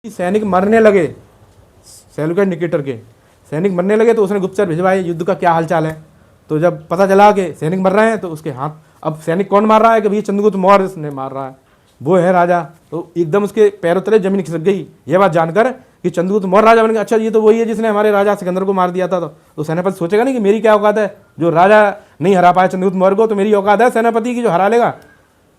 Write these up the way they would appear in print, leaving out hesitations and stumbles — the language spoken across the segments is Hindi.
सैनिक मरने लगे, सेल्यूकस निकेटर के सैनिक मरने लगे तो उसने गुप्तचर भिजवाए युद्ध का क्या हालचाल है। तो जब पता चला कि सैनिक मर रहे हैं तो उसके हाथ, अब सैनिक कौन मार रहा है कि भाई चंद्रगुप्त मौर्य ने मार रहा है, वो है राजा। तो एकदम उसके पैरों तले जमीन खिसक गई ये बात जानकर कि चंद्रगुप्त मौर्य राजा बन गया। अच्छा ये तो वही है जिसने हमारे राजा सिकंदर को मार दिया था। तो सेनापति सोचेगा नहीं कि मेरी क्या औकात है, जो राजा नहीं हरा पाया चंद्रगुप्त मौर्य को, तो मेरी औकात है सेनापति की जो हरा लेगा।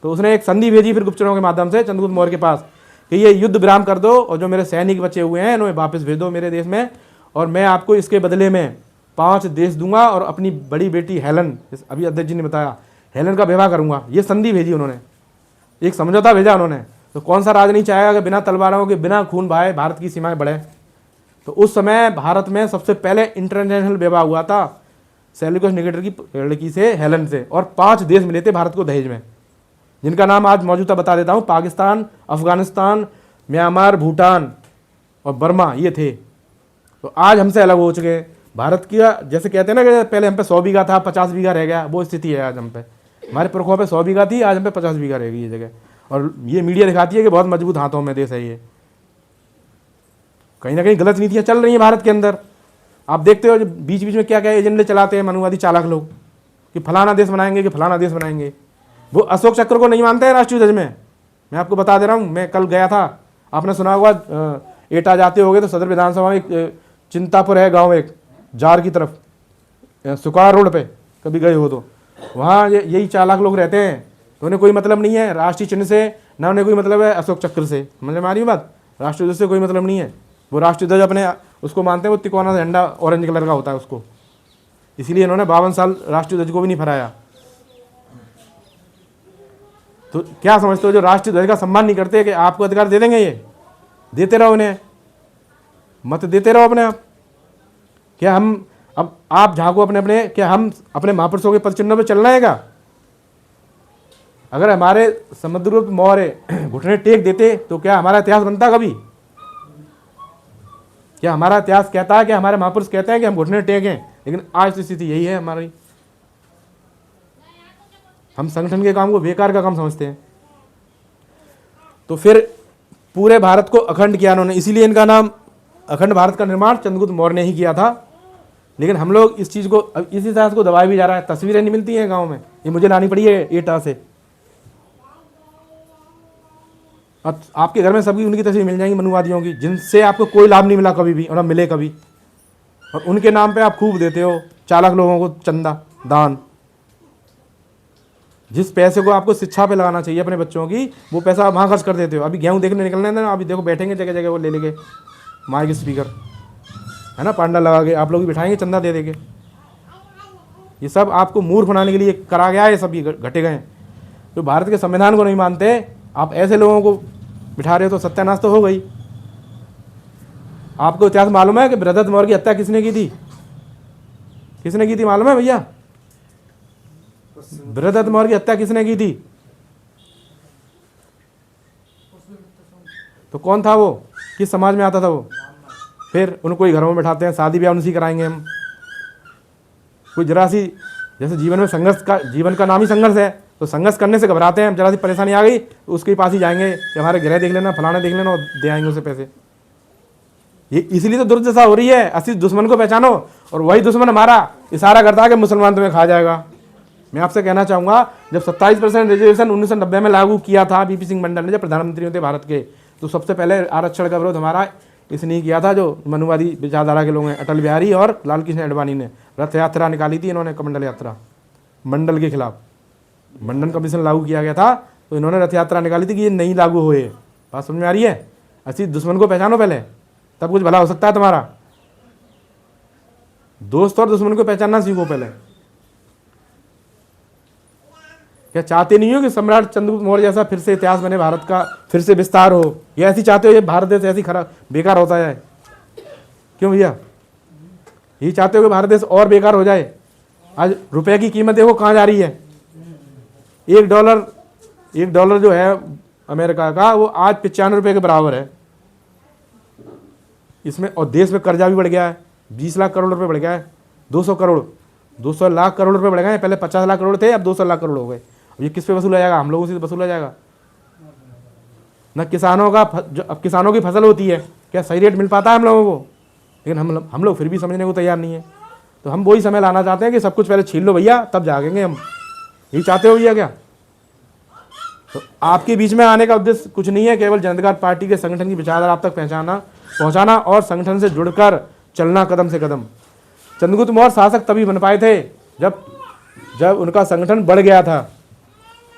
तो उसने एक संधि भेजी फिर गुप्तचरों के माध्यम से चंद्रगुप्त मौर्य के पास कि ये युद्ध विराम कर दो और जो मेरे सैनिक बचे हुए हैं उन्हें वापस भेज दो मेरे देश में, और मैं आपको इसके बदले में 5 देश दूंगा और अपनी बड़ी बेटी हेलन, अभी अध्यक्ष जी ने बताया, हेलन का विवाह करूंगा। ये संधि भेजी उन्होंने, एक समझौता भेजा उन्होंने। तो कौन सा राज नहीं चाहेगा कि बिना तलवारों के बिना खून बहाए भारत की सीमाएं बढ़े। तो उस समय भारत में सबसे पहले इंटरनेशनल विवाह हुआ था सेल्यूकस निकेटर की लड़की से, हेलन से, और 5 देश मिले थे भारत को दहेज में, जिनका नाम आज मौजूदा बता देता हूँ। पाकिस्तान, अफगानिस्तान, म्यांमार, भूटान और बर्मा, ये थे। तो आज हमसे अलग हो चुके हैं। भारत की जैसे कहते हैं ना कि पहले हम पे 100 बीघा था 50 बीघा रह गया, वो स्थिति है आज हम पे। हमारे पुरखों पे 100 बीघा थी, आज हम पे 50 बीघा रह गई ये जगह। और ये मीडिया दिखाती है कि बहुत मजबूत हाथों में देश है ये। कहीं ना कहीं गलत नीतियाँ चल रही हैं भारत के अंदर। आप देखते हो बीच बीच में क्या क्या एजेंडे चलाते हैं मनुवादी चालाक लोग कि फलाना देश बनाएंगे, कि फलाना देश बनाएंगे। वो अशोक चक्र को नहीं मानते हैं राष्ट्रीय ध्वज में। मैं आपको बता दे रहा हूँ, मैं कल गया था, आपने सुना होगा एटा जाते होगे तो सदर विधानसभा में एक चिंतापुर है गांव, एक जार की तरफ सुकार रोड पे, कभी गए हो तो वहाँ यही चालाक लोग रहते हैं। तो उन्हें कोई मतलब नहीं है राष्ट्रीय चिन्ह से, ना उन्हें कोई मतलब है अशोक चक्र से। मतलब हमारी बात, राष्ट्रीय ध्वज से कोई मतलब नहीं है। वो राष्ट्रीय ध्वज अपने उसको मानते हैं, वो तिकोना झंडा ऑरेंज कलर का होता है उसको, इसीलिए इन्होंने 52 साल राष्ट्रीय ध्वज को भी नहीं फहराया। तो क्या समझते हो जो राष्ट्रीय ध्वज का सम्मान नहीं करते कि आपको अधिकार दे देंगे, ये देते रहो उन्हें, मत देते रहो अपने आप। क्या हम अब आप झांको अपने अपने, क्या हम अपने महापुरुषों के पद चिन्हों पर चलना है क्या? अगर हमारे समुद्रगुप्त मौर्य घुटने टेक देते तो क्या हमारा इतिहास बनता कभी? क्या हमारा इतिहास कहता है कि हमारे महापुरुष कहते हैं कि हम घुटने टेकें? लेकिन आज तो स्थिति यही है हमारी। हम संगठन के काम को बेकार का काम समझते हैं। तो फिर पूरे भारत को अखंड किया उन्होंने, इसीलिए इनका नाम अखंड भारत का निर्माण चंद्रगुप्त मौर्य ने ही किया था। लेकिन हम लोग इस चीज़ को, इस इतिहास को दबाया भी जा रहा है। तस्वीरें नहीं मिलती हैं गांव में, ये मुझे लानी पड़ी है एटा से। अब आपके घर में सभी उनकी तस्वीर मिल जाएंगी मनुवादियों की, जिनसे आपको कोई लाभ नहीं मिला कभी भी और ना मिले कभी, और उनके नाम पे आप खूब देते हो चालाक लोगों को चंदा दान। जिस पैसे को आपको शिक्षा पे लगाना चाहिए अपने बच्चों की, वो पैसा आप वहाँ खर्च कर देते हो। अभी गेहूँ देखने निकलने देना, अभी देखो बैठेंगे जगह जगह वो ले लेंगे माइक स्पीकर, है ना, पांडा लगा के आप लोग भी बिठाएंगे चंदा दे देंगे। ये सब आपको मूर्ख बनाने के लिए करा गया है, ये सब ये घटे गए। जो भारत के संविधान को नहीं मानते, आप ऐसे लोगों को बिठा रहे हो तो सत्यानाश तो हो गई। आपको इतिहास मालूम है कि बृहदत्त मौर्य की हत्या किसने की थी? किसने की थी मालूम है भैया? बृहदत्त मौर्य की हत्या किसने की थी? तो कौन था वो? किस समाज में आता था वो? फिर उनको ही घरों में बैठाते हैं, शादी ब्याह उनसी कराएंगे हम। कोई जरा सी, जैसे जीवन में संघर्ष का, जीवन का नाम ही संघर्ष है, तो संघर्ष करने से घबराते हैं हम। जरा सी परेशानी आ गई तो उसके पास ही जाएंगे कि हमारे गृह देख लेना, फलाना देख लेना, और दे आएंगे उसे पैसे। ये इसलिए तो दुर्दशा हो रही है। असली दुश्मन को पहचानो, और वही दुश्मन हमारा इशारा करता है कि मुसलमान तुम्हें खा जाएगा। मैं आपसे कहना चाहूँगा, जब 27% रिजर्वेशन 1990 में लागू किया था बीपी सिंह मंडल ने, जब प्रधानमंत्री होते भारत के, तो सबसे पहले आरक्षण का विरोध हमारा इसने किया था, जो मनुवादी विचारधारा के लोग हैं। अटल बिहारी और लाल कृष्ण आडवाणी ने रथ यात्रा निकाली थी इन्होंने, कमंडल यात्रा, मंडल के खिलाफ। मंडल कमीशन लागू किया गया था तो इन्होंने रथ यात्रा निकाली थी कि ये नहीं लागू हुए। बात समझ में आ रही है? असली दुश्मन को पहचानो पहले, तब कुछ भला हो सकता है तुम्हारा। दोस्त और दुश्मन को पहचानना सीखो पहले। क्या चाहते नहीं हो कि सम्राट चंद्रगुप्त मौर्य जैसा फिर से इतिहास बने, भारत का फिर से विस्तार हो? या ऐसी चाहते हो ये भारत देश ऐसी खराब बेकार होता जाए? क्यों भैया, यही चाहते हो कि भारत देश और बेकार हो जाए? आज रुपए की कीमत देखो कहाँ जा रही है। एक डॉलर जो है अमेरिका का, वो आज 95 रुपये के बराबर है इसमें। और देश में कर्जा भी बढ़ गया है, 20 लाख करोड़ रुपए बढ़ गया है, 200 लाख करोड़ रुपए बढ़ गए। पहले 50 लाख करोड़ थे, अब 200 लाख करोड़ हो गए। ये किस पे वसूला जाएगा? हम लोगों से वसूला जाएगा। न किसानों का जो अब किसानों की फसल होती है क्या सही रेट मिल पाता है हम लोगों को, लेकिन हम लोग फिर भी समझने को तैयार नहीं है। तो हम वही समय लाना चाहते हैं कि सब कुछ पहले छीन लो भैया तब जागेंगे हम, यही चाहते हो भैया क्या? तो आपके बीच में आने का उद्देश्य कुछ नहीं है, केवल जनता दल पार्टी के संगठन की विचारधारा आप तक पहुंचाना और संगठन से जुड़कर चलना कदम से कदम। चंद्रगुप्त मौर्य शासक तभी बन पाए थे जब उनका संगठन बढ़ गया था,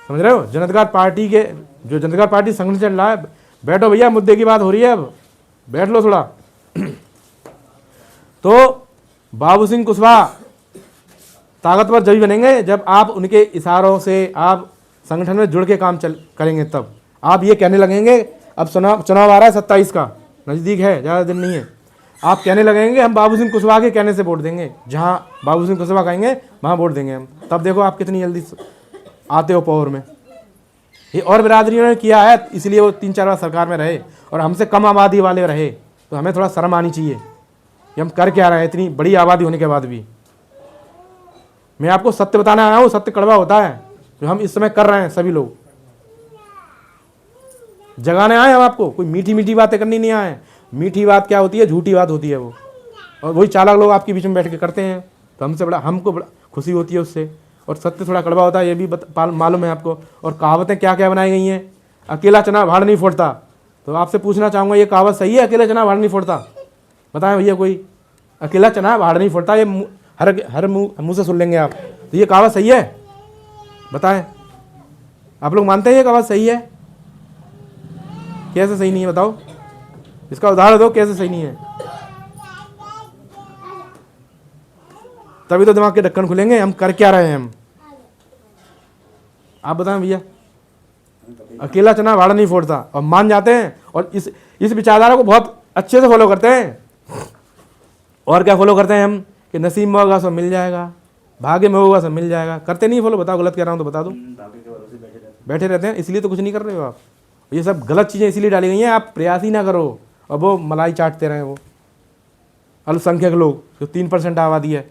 समझ रहे हो? जनता दल पार्टी के जो जनता दल पार्टी संगठन चल रहा है, बैठो भैया मुद्दे की बात हो रही है, अब बैठ लो थोड़ा। तो बाबू सिंह कुशवाहा ताकतवर जब बनेंगे जब आप उनके इशारों से आप संगठन में जुड़ के काम करेंगे, तब आप ये कहने लगेंगे। अब चुनाव आ रहा है 27 का, नज़दीक है, ज़्यादा दिन नहीं है। आप कहने लगेंगे हम बाबू सिंह कुशवाहा के कहने से वोट देंगे, जहाँ बाबू सिंह कुशवाहा कहेंगे वहाँ वोट देंगे हम। तब देखो आप कितनी जल्दी आते हो पावर में। ये और बिरादरियों ने किया है, इसलिए वो 3-4 बार सरकार में रहे और हमसे कम आबादी वाले रहे। तो हमें थोड़ा शर्म आनी चाहिए कि हम कर क्या रहे हैं इतनी बड़ी आबादी होने के बाद भी। मैं आपको सत्य बताने आया हूँ, सत्य कड़वा होता है, जो हम इस समय कर रहे हैं सभी लोग। जगाने आए हम आपको, कोई मीठी मीठी बातें करनी नहीं आए। मीठी बात क्या होती है? झूठी बात होती है वो, और वही चालाक लोग आपके बीच में बैठ के करते हैं। तो हमको बड़ा खुशी होती है उससे। और सत्य थोड़ा कड़वा होता है, ये भी मालूम है आपको। और कहावतें क्या क्या बनाई गई हैं, अकेला चना भाड़ नहीं फोड़ता। तो आपसे पूछना चाहूँगा, ये कहावत सही है? अकेला चना भाड़ नहीं फोड़ता? बताएं भैया कोई। अकेला चना भाड़ नहीं फोड़ता, ये हर मुँह से सुन लेंगे आप। तो ये कहावत सही है? बताएं, आप लोग मानते हैं ये कहावत सही है? कैसे सही नहीं है बताओ, इसका उदाहरण दो, कैसे सही नहीं है? तभी तो दिमाग के ढक्कन खुलेंगे, हम कर क्या रहे हैं हम। आप बताएं भैया। अकेला चना भाड़ा नहीं फोड़ता, और मान जाते हैं और इस विचारधारा को बहुत अच्छे से फॉलो करते हैं। और क्या फॉलो करते हैं हम कि नसीब में होगा सब मिल जाएगा, भाग्य में होगा सब मिल जाएगा। करते नहीं फॉलो? बताओ गलत कह रहा हूँ तो बता दो। बैठे रहते हैं, इसलिए तो कुछ नहीं कर रहे हो आप। ये सब गलत चीज़ें इसीलिए डाली गई हैं, आप प्रयास ही ना करो और वो मलाई चाटते रहे। वो अल्पसंख्यक लोग जो 3% आबादी है,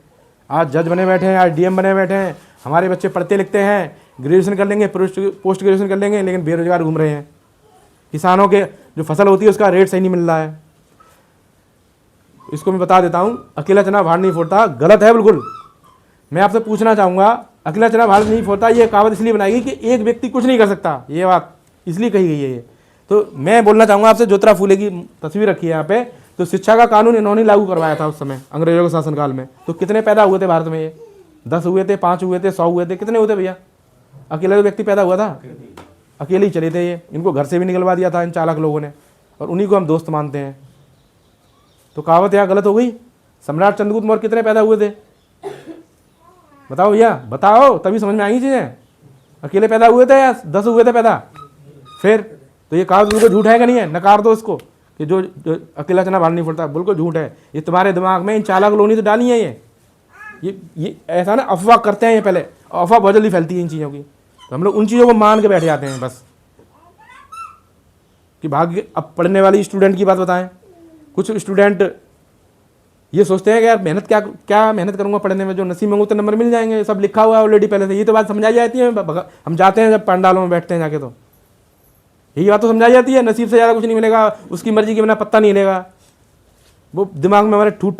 आज जज बने बैठे हैं, आज डीएम बने बैठे हैं। हमारे बच्चे पढ़ते लिखते हैं, ग्रेजुएशन कर लेंगे, पोस्ट ग्रेजुएशन कर लेंगे, लेकिन बेरोजगार घूम रहे हैं। किसानों के जो फसल होती है उसका रेट सही नहीं मिल रहा है। इसको मैं बता देता हूँ, अकेला चना भाड़ नहीं फोड़ता गलत है बिल्कुल। मैं आपसे पूछना चाहूँगा, अकेला चना भाड़ नहीं फोड़ता ये कहावत इसलिए बनाई गई कि एक व्यक्ति कुछ नहीं कर सकता, ये बात इसलिए कही गई है ये। तो मैं बोलना चाहूँगा आपसे, ज्योतिराव फूले की तस्वीर रखी है यहाँ पे। तो शिक्षा का कानून इन्होंने लागू करवाया था उस समय अंग्रेजों के शासनकाल में। तो कितने पैदा हुए थे भारत में? ये 10 हुए थे, 5 हुए थे, 100 हुए थे, कितने हुए थे भैया? अकेला व्यक्ति पैदा हुआ था, अकेले ही चले थे ये। इनको घर से भी निकलवा दिया था इन चालाक लोगों ने, और उन्हीं को हम दोस्त मानते हैं। तो कहावत यहाँ गलत हो गई। सम्राट चंद्रगुप्त मौर्य कितने पैदा हुए थे? बताओ भैया, बताओ, तभी समझ में आएंगी चीज़ें। अकेले पैदा हुए थे या 10 हुए थे पैदा? फिर तो ये कहावत बिल्कुल झूठ है कि नहीं है? नकार दो इसको कि जो अकेला चना भाड़ नहीं फोड़ता, बिल्कुल झूठ है। ये तुम्हारे दिमाग में इन चालाक लोगों ने तो डाली है ये ऐसा ना अफवाह करते हैं ये। पहले अफवाह बहुत जल्दी फैलती है इन चीज़ों की, तो हम लोग उन चीज़ों को मान के बैठ जाते हैं बस कि भाग्य। अब पढ़ने वाली स्टूडेंट की बात बताएं। कुछ स्टूडेंट ये सोचते हैं कि यार मेहनत क्या मेहनत करूंगा पढ़ने में, जो नसीब में उतने नंबर मिल जाएंगे, सब लिखा हुआ है ऑलरेडी पहले से। ये तो बात समझाई जाती है, हम जाते हैं जब पंडालों में बैठते हैं जाके, तो यही बात तो समझाई जाती है, नसीब से ज़्यादा कुछ नहीं मिलेगा, उसकी मर्जी के बिना पत्ता नहीं हिलेगा। वो दिमाग में हमारे ठूठ